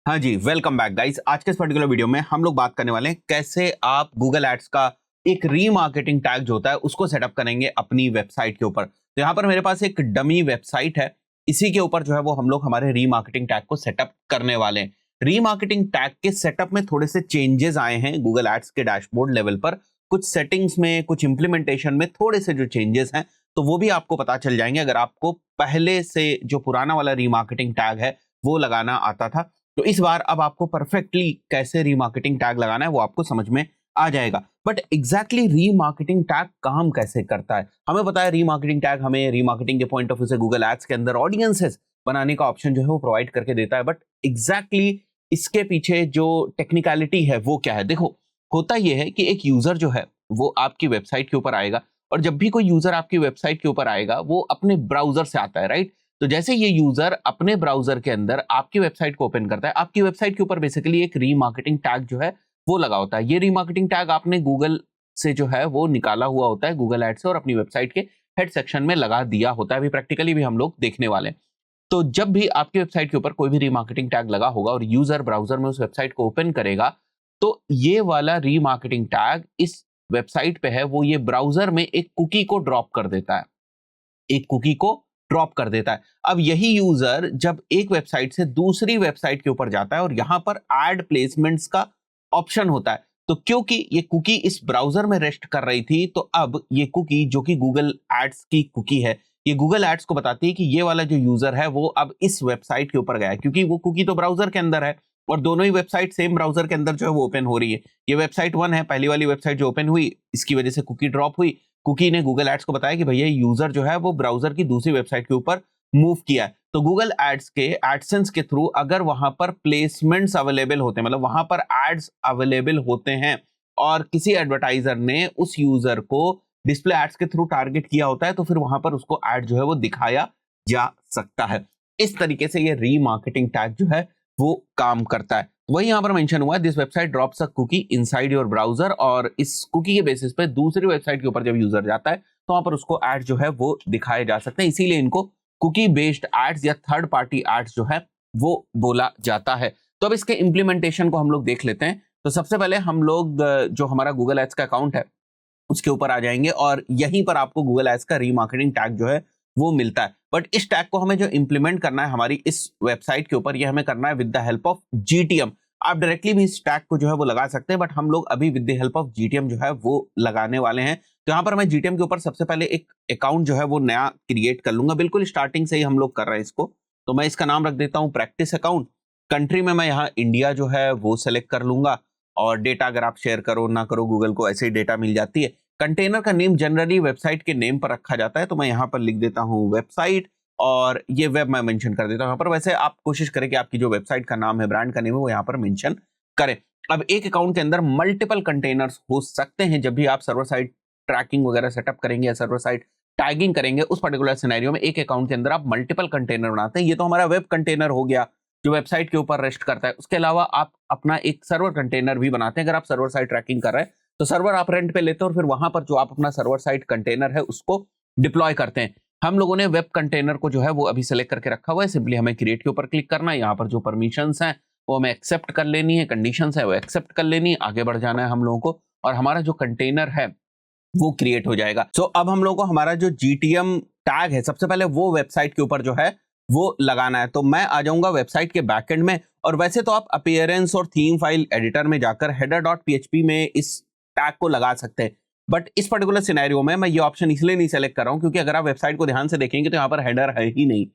हाँ जी, welcome back guys. आज के इस पर्टिकुलर वीडियो में हम लोग बात करने वाले हैं कैसे आप गूगल एड्स का एक रीमार्केटिंग टैग जो होता है उसको सेटअप करेंगे अपनी वेबसाइट के ऊपर। तो यहाँ पर मेरे पास एक डमी वेबसाइट है, इसी के ऊपर जो है वो हम लोग हमारे रीमार्केटिंग टैग को सेटअप करने वाले हैं। रीमार्केटिंग टैग के सेटअप में थोड़े से चेंजेस आए हैं गूगल एड्स के डैशबोर्ड लेवल पर, कुछ सेटिंग्स में, कुछ इंप्लीमेंटेशन में थोड़े से जो चेंजेस हैं, तो वो भी आपको पता चल जाएंगे अगर आपको पहले से जो पुराना वाला रीमार्केटिंग टैग है वो लगाना आता था। तो इस बार अब आपको परफेक्टली कैसे रीमार्केटिंग टैग लगाना है वो आपको समझ में आ जाएगा। बट एग्जैक्टली रीमार्केटिंग टैग काम कैसे करता है? हमें पता है रीमार्केटिंग टैग हमें रीमार्केटिंग के पॉइंट ऑफ व्यू से गूगल एड्स के अंदर ऑडियंसेस बनाने का ऑप्शन जो है वो प्रोवाइड करके देता है। बट एग्जैक्टली इसके पीछे जो टेक्निकलिटी है वो क्या है? देखो, होता यह है कि एक यूजर जो है वो आपकी वेबसाइट के ऊपर आएगा, और जब भी कोई यूजर आपकी वेबसाइट के ऊपर आएगा वो अपने ब्राउजर से आता है, राइट? तो जैसे ये यूजर अपने ब्राउजर के अंदर आपकी वेबसाइट को ओपन करता है, आपकी वेबसाइट के ऊपर बेसिकली एक रीमार्केटिंग टैग जो है वो लगा होता है। ये रीमार्केटिंग टैग आपने गूगल से जो है वो निकाला हुआ होता है, गूगल एड से, और अपनी वेबसाइट के हेड सेक्शन में लगा दिया होता है। अभी प्रैक्टिकली भी हम लोग देखने वाले हैं। तो जब भी आपकी वेबसाइट के ऊपर कोई भी रीमार्केटिंग टैग लगा होगा और यूजर ब्राउजर में उस वेबसाइट को ओपन करेगा, तो ये वाला रीमार्केटिंग टैग इस वेबसाइट पे है वो ये ब्राउजर में एक कुकी को ड्रॉप कर देता है, एक कुकी को ड्रॉप कर देता है। अब यही यूजर जब एक वेबसाइट से दूसरी वेबसाइट के ऊपर जाता है और यहां पर ऐड प्लेसमेंट्स का ऑप्शन होता है, तो क्योंकि ये कुकी इस ब्राउजर में रेस्ट कर रही थी, तो अब ये कुकी जो कि गूगल एड्स की कुकी है, ये गूगल एड्स को बताती है कि ये वाला जो यूजर है वो अब इस वेबसाइट के ऊपर गया है, क्योंकि वो कुकी तो ब्राउजर के अंदर है और दोनों ही वेबसाइट सेम ब्राउजर के अंदर जो है वो ओपन हो रही है। ये वेबसाइट 1 है, पहली वाली वेबसाइट जो ओपन हुई, इसकी वजह से कुकी ड्रॉप हुई। कुकी ने गूगल एड्स को बताया कि भैया यूजर जो है वो ब्राउजर की दूसरी वेबसाइट के ऊपर मूव किया है। तो गूगल एड्स के एडसेंस के थ्रू अगर वहां पर प्लेसमेंट्स अवेलेबल होते हैं, मतलब वहां पर एड्स अवेलेबल होते हैं और किसी एडवर्टाइजर ने उस यूजर को डिस्प्ले एड्स के थ्रू टारगेट किया होता है, तो फिर वहां पर उसको एड जो है वो दिखाया जा सकता है। इस तरीके से ये रीमार्केटिंग टैग जो है वो काम करता है। वही यहां पर मेंशन हुआ है, this website drops a cookie inside your browser, और इस कुकी के बेसिस पे दूसरी वेबसाइट के ऊपर जब यूजर जाता है तो वहां पर उसको एड जो है वो दिखाए जा सकते हैं। इसीलिए इनको कुकी बेस्ड एड्स या थर्ड पार्टी एड्स जो है वो बोला जाता है। तो अब इसके इंप्लीमेंटेशन को हम लोग देख लेते हैं। तो सबसे पहले हम लोग जो हमारा गूगल एड्स का अकाउंट है उसके ऊपर आ जाएंगे, और यहीं पर आपको गूगल एड्स का रीमार्केटिंग टैग जो है वो मिलता है। बट इस टैग को हमें जो इंप्लीमेंट करना है हमारी इस वेबसाइट के ऊपर, ये हमें करना है with the help of GTM. आप डायरेक्टली भी इस टैग को जो है वो लगा सकते हैं, बट हम लोग अभी with the help of GTM जो है वो लगाने वाले हैं। तो यहाँ पर मैं जीटीएम के ऊपर सबसे पहले एक अकाउंट जो है वो नया क्रिएट कर लूंगा। बिल्कुल स्टार्टिंग से ही हम लोग कर रहे हैं इसको, तो मैं इसका नाम रख देता हूँ प्रैक्टिस अकाउंट। कंट्री में मैं यहाँ इंडिया जो है वो सेलेक्ट कर लूंगा, और डेटा अगर आप शेयर करो ना करो गूगल को ऐसे ही डेटा मिल जाती है। कंटेनर का नेम जनरली वेबसाइट के नेम पर रखा जाता है, तो मैं यहाँ पर लिख देता हूँ वेबसाइट, और ये वेब मैं मेंशन कर देता हूँ यहाँ पर। वैसे आप कोशिश करें कि आपकी जो वेबसाइट का नाम है, ब्रांड का नेम है, वो यहाँ पर मेंशन करें। अब एक अकाउंट के अंदर मल्टीपल कंटेनर्स हो सकते हैं। जब भी आप सर्वर साइड ट्रैकिंग वगैरह सेटअप करेंगे या सर्वर साइड टैगिंग करेंगे, उस पर्टिकुलर सिनेरियो में एक अकाउंट के अंदर आप मल्टीपल कंटेनर बनाते हैं। ये तो हमारा वेब कंटेनर हो गया जो वेबसाइट के ऊपर रेस्ट करता है। उसके अलावा आप अपना एक सर्वर कंटेनर भी बनाते हैं। अगर आप सर्वर साइड ट्रैकिंग कर रहे हैं तो सर्वर आप रेंट पे लेते हैं, और फिर वहां पर जो आप अपना सर्वर साइड कंटेनर है उसको डिप्लॉय करते हैं। हम लोगों ने वेब कंटेनर को जो है वो अभी सेलेक्ट करके रखा हुआ है। सिंपली हमें क्रिएट के ऊपर क्लिक करना है। यहाँ पर जो परमिशंस हैं वो हमें एक्सेप्ट कर लेनी है, कंडीशंस है वो एक्सेप्ट कर लेनी है, आगे बढ़ जाना है हम लोगों को, और हमारा जो कंटेनर है वो क्रिएट हो जाएगा। सो अब हम लोगों को हमारा जो जीटीएम टैग है सबसे पहले वो वेबसाइट के ऊपर जो है वो लगाना है। तो मैं आ जाऊंगा वेबसाइट के बैकएंड में, और वैसे तो आप अपीयरेंस और थीम फाइल एडिटर में जाकर header.php में इस टैग को लगा सकते हैं। बट इस पर्टिकुलर सिनेरियो में मैं ये ऑप्शन इसलिए नहीं सेलेक्ट कर रहा हूं क्योंकि अगर आप वेबसाइट को ध्यान से देखेंगे तो यहाँ पर हेडर है ही नहीं।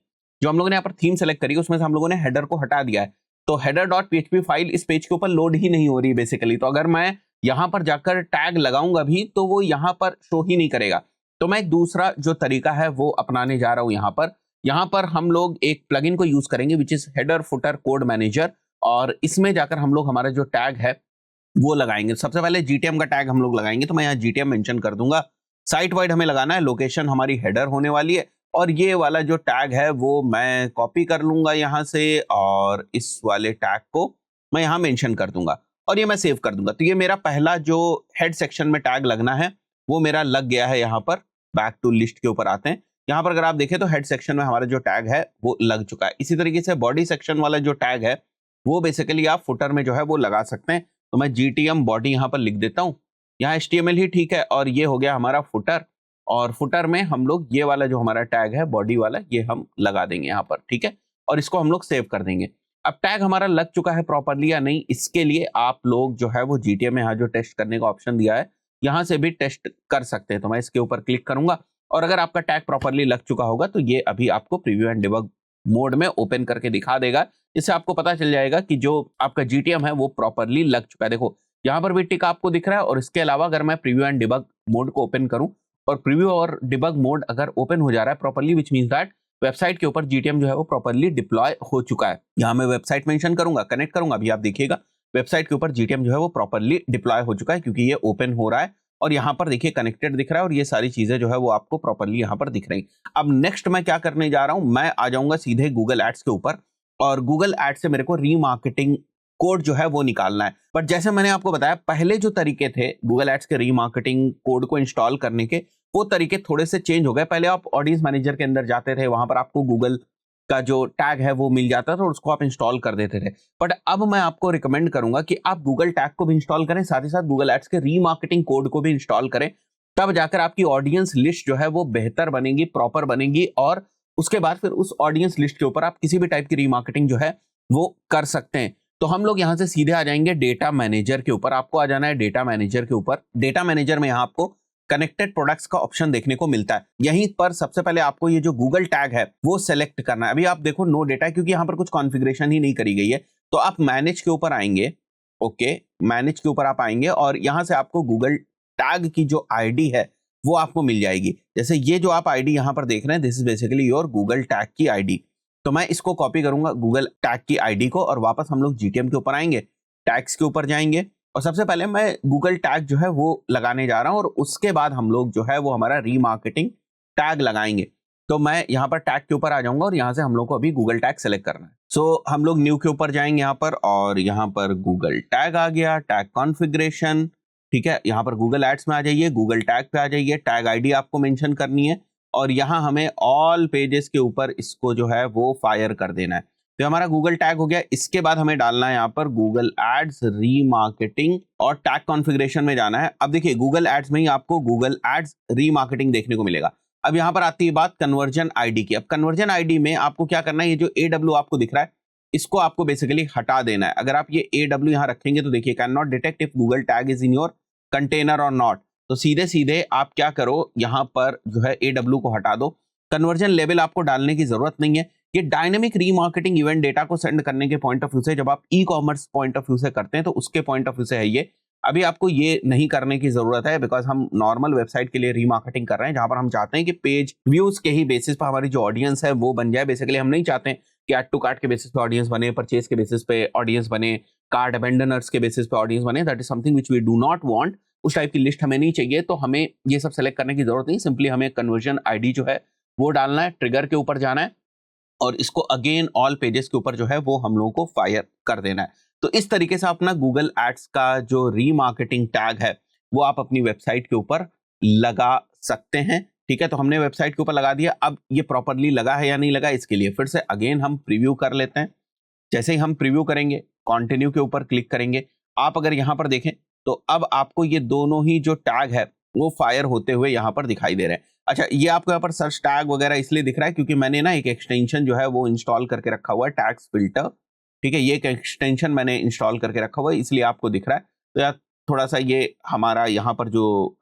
जो हम लोगों ने यहाँ पर थीम सेलेक्ट करी उसमें से हम लोगों ने हेडर को हटा दिया है, तो header.php फाइल इस पेज के ऊपर लोड ही नहीं हो रही बेसिकली। तो अगर मैं यहां पर जाकर टैग लगाऊंगा भी तो वो यहां पर शो ही नहीं करेगा। तो मैं एक दूसरा जो तरीका है वो अपनाने जा रहा हूं। यहां पर हम लोग एक प्लगइन को यूज करेंगे which is header footer code manager, और इसमें जाकर हम लोग हमारा जो टैग है वो लगाएंगे। सबसे पहले जीटीएम का टैग हम लोग लगाएंगे, तो मैं यहाँ जीटीएम मेंशन कर दूंगा। साइट वाइड हमें लगाना है, लोकेशन हमारी हेडर होने वाली है, और ये वाला जो टैग है वो मैं कॉपी कर लूंगा यहाँ से, और इस वाले टैग को मैं यहाँ मेंशन कर दूंगा और ये मैं सेव कर दूंगा। तो ये मेरा पहला जो हेड सेक्शन में टैग लगना है वो मेरा लग गया है। यहाँ पर बैक टू लिस्ट के ऊपर आते हैं। यहाँ पर अगर आप देखें तो हेड सेक्शन में हमारा जो टैग है वो लग चुका है। इसी तरीके से बॉडी सेक्शन वाला जो टैग है वो बेसिकली आप फुटर में जो है वो लगा सकते हैं। तो मैं GTM बॉडी यहाँ पर लिख देता हूँ, यहाँ HTML ही ठीक है, और ये हो गया हमारा फुटर। और फुटर में हम लोग ये वाला जो हमारा टैग है बॉडी वाला, ये हम लगा देंगे यहाँ पर, ठीक है, और इसको हम लोग सेव कर देंगे। अब टैग हमारा लग चुका है प्रॉपरली या नहीं, इसके लिए आप लोग जो है वो GTM में यहाँ जो टेस्ट करने का ऑप्शन दिया है, यहाँ से भी टेस्ट कर सकते हैं। तो मैं इसके ऊपर क्लिक करूंगा, और अगर आपका टैग प्रॉपरली लग चुका होगा तो ये अभी आपको प्रीव्यू एंड डिबग मोड में ओपन करके दिखा देगा। इससे आपको पता चल जाएगा कि जो आपका GTM है वो प्रॉपरली लग चुका है। देखो यहाँ पर भी टिक आपको दिख रहा है, और इसके अलावा अगर मैं प्रीव्यू एंड डिबग मोड को ओपन करूं, और प्रीव्यू और डिबग मोड अगर ओपन हो जा रहा है properly, which means that website के ऊपर GTM जो है वो प्रॉपरली डिप्लॉय हो चुका है। यहाँ मैं वेबसाइट मेंशन करूंगा, कनेक्ट करूंगा, अभी आप देखिएगा वेबसाइट के ऊपर GTM जो है वो प्रॉपरली डिप्लॉय हो चुका है, क्योंकि ये ओपन हो रहा है और यहाँ पर देखिए कनेक्टेड दिख रहा है, और ये सारी चीजें जो है वो आपको प्रॉपरली यहाँ पर दिख रही। अब नेक्स्ट मैं क्या करने जा रहा हूँ, मैं आ जाऊंगा सीधे गूगल एड्स के ऊपर, और गूगल एड्स से मेरे को रीमार्केटिंग कोड जो है वो निकालना है। बट जैसे मैंने आपको बताया, पहले जो तरीके थे गूगल एड्स के रीमार्केटिंग कोड को इंस्टॉल करने के, वो तरीके थोड़े से चेंज हो गए। पहले आप ऑडियंस मैनेजर के अंदर जाते थे, वहां पर आपको गूगल का जो टैग है वो मिल जाता था और उसको आप इंस्टॉल कर देते थे। बट अब मैं आपको रिकमेंड करूंगा कि आप गूगल टैग को भी इंस्टॉल करें, साथ ही साथ गूगल एड्स के रीमार्केटिंग कोड को भी इंस्टॉल करें। तब जाकर आपकी ऑडियंस लिस्ट जो है वो बेहतर बनेगी, प्रॉपर बनेगी, और उसके बाद फिर उस ऑडियंस लिस्ट के ऊपर आप किसी भी टाइप की रीमार्केटिंग जो है वो कर सकते हैं। तो हम लोग यहां से सीधे आ जाएंगे डेटा मैनेजर के ऊपर। आपको आ जाना है डेटा मैनेजर के ऊपर। डेटा मैनेजर में यहाँ आपको कनेक्टेड प्रोडक्ट्स का ऑप्शन देखने को मिलता है। यहीं पर सबसे पहले आपको ये जो गूगल टैग है वो सेलेक्ट करना है। अभी आप देखो नो डेटा, क्योंकि यहाँ पर कुछ कॉन्फ़िगरेशन ही नहीं करी गई है। तो आप मैनेज के ऊपर आएंगे, ओके, मैनेज के ऊपर आप आएंगे, और यहां से आपको गूगल टैग की जो आईडी है वो आपको मिल जाएगी। जैसे ये जो आप आईडी यहाँ पर देख रहे हैं, this is basically your Google tag की आईडी। तो मैं इसको कॉपी करूंगा गूगल टैग की आईडी को, और वापस हम लोग GTM के ऊपर आएंगे, टैग्स के ऊपर जाएंगे, और सबसे पहले मैं गूगल टैग जो है वो लगाने जा रहा हूं, और उसके बाद हम लोग जो है वो हमारा रीमार्केटिंग टैग लगाएंगे। तो मैं यहाँ पर टैग के ऊपर आ जाऊंगा, और यहाँ से हम लोग को अभी गूगल टैग सेलेक्ट करना है। सो हम लोग न्यू के ऊपर जाएंगे यहाँ पर, और यहाँ पर गूगल टैग आ गया, टैग कॉन्फ़िगरेशन, ठीक है। यहाँ पर गूगल एड्स में आ जाइए, गूगल टैग पे आ जाइए, टैग आईडी आपको मेंशन करनी है, और यहाँ हमें ऑल पेजेस के ऊपर इसको जो है वो फायर कर देना है। तो हमारा गूगल टैग हो गया। इसके बाद हमें डालना है यहाँ पर गूगल एड्स रीमार्केटिंग, और टैग कॉन्फ़िगरेशन में जाना है। अब देखिए गूगल एड्स में ही आपको गूगल एड्स रीमार्केटिंग देखने को मिलेगा। अब यहाँ पर आती है बात कन्वर्जन आईडी की। अब कन्वर्जन आईडी में आपको क्या करना है, ये जो AW आपको दिख रहा है इसको आपको बेसिकली हटा देना है। अगर आप ये AW यहाँ रखेंगे तो देखिए can not detect if Google tag is in your container और नॉट। तो सीधे सीधे आप क्या करो, यहाँ पर जो है AW को हटा दो। कन्वर्जन लेवल आपको डालने की जरूरत नहीं है। ये डायनेमिक रीमार्केटिंग इवेंट डेटा को सेंड करने के पॉइंट ऑफ व्यू से, जब आप ई-कॉमर्स पॉइंट ऑफ व्यू से करते हैं तो उसके पॉइंट ऑफ व्यू से है ये। अभी आपको ये नहीं करने की जरूरत है, बिकॉज हम नॉर्मल वेबसाइट के लिए रीमार्केटिंग कर रहे हैं, जहां पर हम चाहते हैं कि पेज व्यूज के ही बेसिस पर हमारी जो ऑडियंस है वो बन जाए। बेसिकली हम नहीं चाहते हैं कि ऐड टू कार्ट के बेसिस पे ऑडियंस बने, परचेज के बेसिस पे ऑडियंस बने, कार्ड अबेंडनर्स के बेसिस पे ऑडियंस बने। That is something which we do not want. उस टाइप की लिस्ट हमें नहीं चाहिए, तो हमें ये सब सेलेक्ट करने की जरूरत नहीं। सिंपली हमें कन्वर्जन आईडी जो है वो डालना है, ट्रिगर के ऊपर जाना है, और इसको अगेन ऑल पेजेस के ऊपर जो है वो हम लोगों को फायर कर देना है। तो इस तरीके से अपना गूगल एड्स का जो रीमार्केटिंग टैग है वो आप अपनी वेबसाइट के ऊपर लगा सकते हैं, ठीक है। तो हमने वेबसाइट के ऊपर लगा दिया। अब ये प्रॉपरली लगा है या नहीं लगा, इसके लिए फिर से अगेन हम प्रीव्यू कर लेते हैं। जैसे ही हम प्रीव्यू करेंगे, कंटिन्यू के ऊपर क्लिक करेंगे, आप अगर यहाँ पर देखें तो अब आपको ये दोनों ही जो टैग है वो फायर होते हुए यहाँ पर दिखाई दे रहे हैं। अच्छा, ये आपको यहाँ पर सर्च टैग वगैरह इसलिए दिख रहा है क्योंकि मैंने ना एक एक्सटेंशन जो है वो इंस्टॉल करके रखा हुआ है, टैग्स फिल्टर, ठीक है। ये एक एक्सटेंशन मैंने इंस्टॉल करके रखा हुआ है, इसलिए आपको दिख रहा है। तो यार थोड़ा सा ये हमारा यहाँ पर जो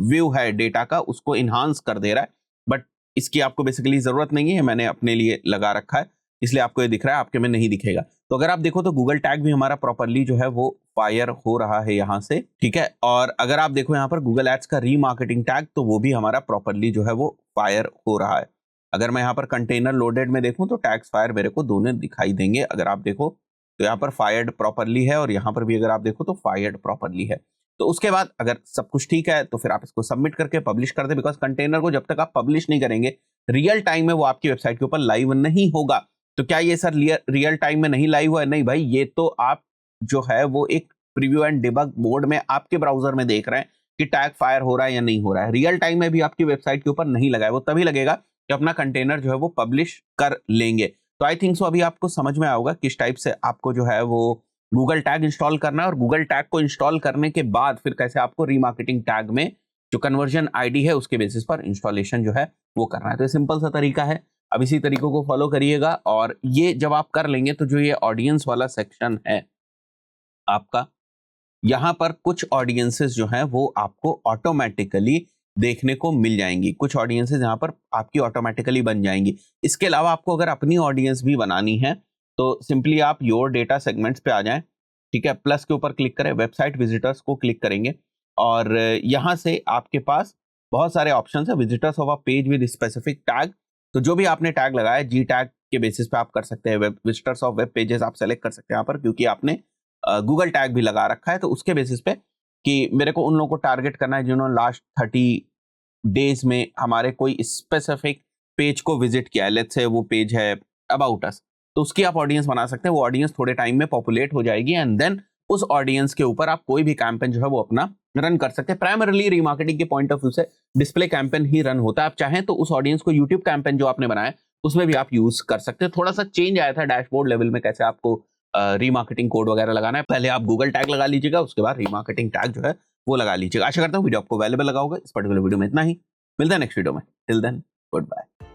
व्यू है डेटा का उसको इन्हांस कर दे रहा है, बट इसकी आपको बेसिकली जरूरत नहीं है, मैंने अपने लिए लगा रखा है, इसलिए आपको ये दिख रहा है, आपके में नहीं दिखेगा। तो अगर आप देखो तो गूगल टैग भी हमारा प्रॉपरली जो है वो फायर हो रहा है यहाँ से, ठीक है। और अगर आप देखो यहाँ पर गूगल एड्स का रीमार्केटिंग टैग, तो वो भी हमारा प्रॉपरली जो है वो फायर हो रहा है। अगर मैं यहाँ पर कंटेनर लोडेड में देखूं तो टैग्स फायर मेरे को दोनों दिखाई देंगे। अगर आप देखो तो यहाँ पर फायर्ड प्रॉपरली है, और यहाँ पर भी अगर आप देखो तो फायर्ड प्रॉपरली है। तो उसके बाद अगर सब कुछ ठीक है तो फिर आप इसको सबमिट करके पब्लिश कर दे, बिकॉज कंटेनर को जब तक आप पब्लिश नहीं करेंगे रियल टाइम में वो आपकी वेबसाइट के ऊपर लाइव नहीं होगा। तो क्या ये सर रियल टाइम में नहीं लाइव हुआ है? नहीं भाई, ये तो आप जो है वो एक प्रीव्यू एंड डिबग मोड में आपके ब्राउजर में देख रहे हैं कि टैग फायर हो रहा है या नहीं हो रहा है। रियल टाइम में भी आपकी वेबसाइट के ऊपर नहीं लगा है, वो तभी लगेगा कि अपना कंटेनर जो है वो पब्लिश कर लेंगे। तो आई थिंक सो अभी आपको समझ में आएगा किस टाइप से आपको जो है वो गूगल टैग इंस्टॉल करना है, और गूगल टैग को इंस्टॉल करने के बाद फिर कैसे आपको रीमार्केटिंग टैग में जो कन्वर्जन आईडी है उसके बेसिस पर इंस्टॉलेशन जो है वो करना है। तो ये सिंपल सा तरीका है, अब इसी तरीकों को फॉलो करिएगा। और ये जब आप कर लेंगे तो जो ये ऑडियंस वाला सेक्शन है आपका, यहाँ पर कुछ ऑडियंसेस जो हैं वो आपको ऑटोमेटिकली देखने को मिल जाएंगी, कुछ ऑडियंसेस यहाँ पर आपकी ऑटोमेटिकली बन जाएंगी। इसके अलावा आपको अगर अपनी ऑडियंस भी बनानी है तो सिंपली आप योर डेटा सेगमेंट्स पे आ जाएं, ठीक है, प्लस के ऊपर क्लिक करें, वेबसाइट विजिटर्स को क्लिक करेंगे और यहाँ से आपके पास बहुत सारे ऑप्शन है, visitors of a page with specific tag. तो जो भी आपने टैग लगाया जी टैग के बेसिस पे आप कर सकते हैं, web visitors of web pages आप सेलेक्ट कर सकते हैं यहाँ पर, क्योंकि आपने गूगल टैग भी लगा रखा है। तो उसके बेसिस पे कि मेरे को उन लोगों को टारगेट करना है जिन्होंने लास्ट 30 डेज में हमारे कोई स्पेसिफिक पेज को विजिट किया है, लेट्स से वो पेज है अबाउट अस, तो उसकी आप ऑडियंस बना सकते हैं। वो ऑडियंस थोड़े टाइम में पॉपुलेट हो जाएगी एंड देन उस ऑडियंस के ऊपर आप कोई भी कैंपेन जो है वो अपना रन कर सकते हैं। प्राइमरली रीमार्केटिंग के पॉइंट ऑफ व्यू से डिस्प्ले कैंपेन ही रन होता है। आप चाहें तो उस ऑडियंस को यूट्यूब कैंपेन जो आपने बनाया उसमें भी आप यूज कर सकते हैं। थोड़ा सा चेंज आया था डैशबोर्ड लेवल में कैसे आपको रीमार्केटिंग कोड वगैरह लगाना है। पहले आप गूगल टैग लगा लीजिएगा, उसके बाद रीमार्केटिंग टैग जो है वो लगा लीजिएगा। आशा करता हूँ वीडियो आपको वैल्यूएबल लगा होगा। इस पर्टिकुलर वीडियो में इतना ही, मिलता है नेक्स्ट वीडियो में। Till then good bye.